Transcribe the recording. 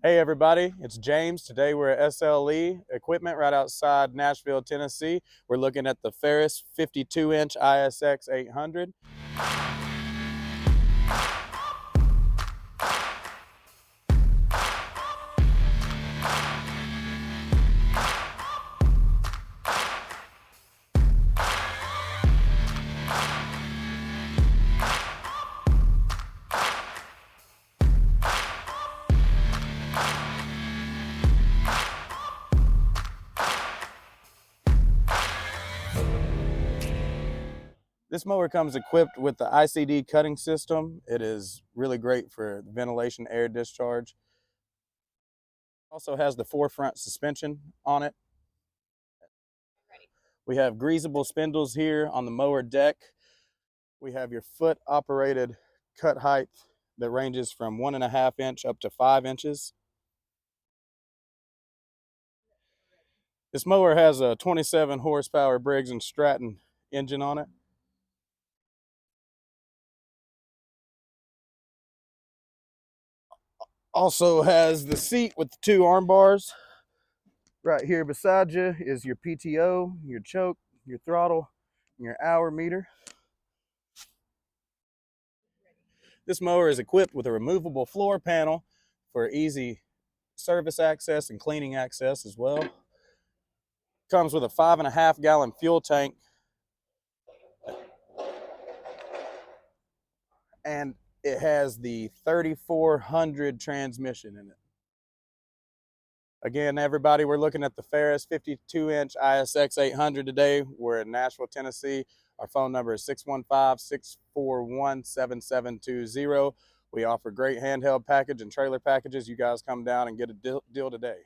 Hey everybody, it's James. Today we're at SLE Equipment right outside Nashville, Tennessee. We're looking at the Ferris 52-inch ISX800. This mower comes equipped with the ICD cutting system. It is really great for ventilation, air discharge. Also has the forefront suspension on it. We have greaseable spindles here on the mower deck. We have your foot operated cut height that ranges from 1.5 inch up to 5 inches. This mower has a 27 horsepower Briggs and Stratton engine on it. Also has the seat with the 2 arm bars. Right here beside you is your PTO, your choke, your throttle, and your hour meter. This mower is equipped with a removable floor panel for easy service access and cleaning access as well. Comes with a 5.5 gallon fuel tank, and it has the 3400 transmission in it. Again, everybody, we're looking at the Ferris 52-inch ISX800 today. We're in Nashville, Tennessee. Our phone number is 615-641-7720. We offer great handheld package and trailer packages. You guys come down and get a deal today.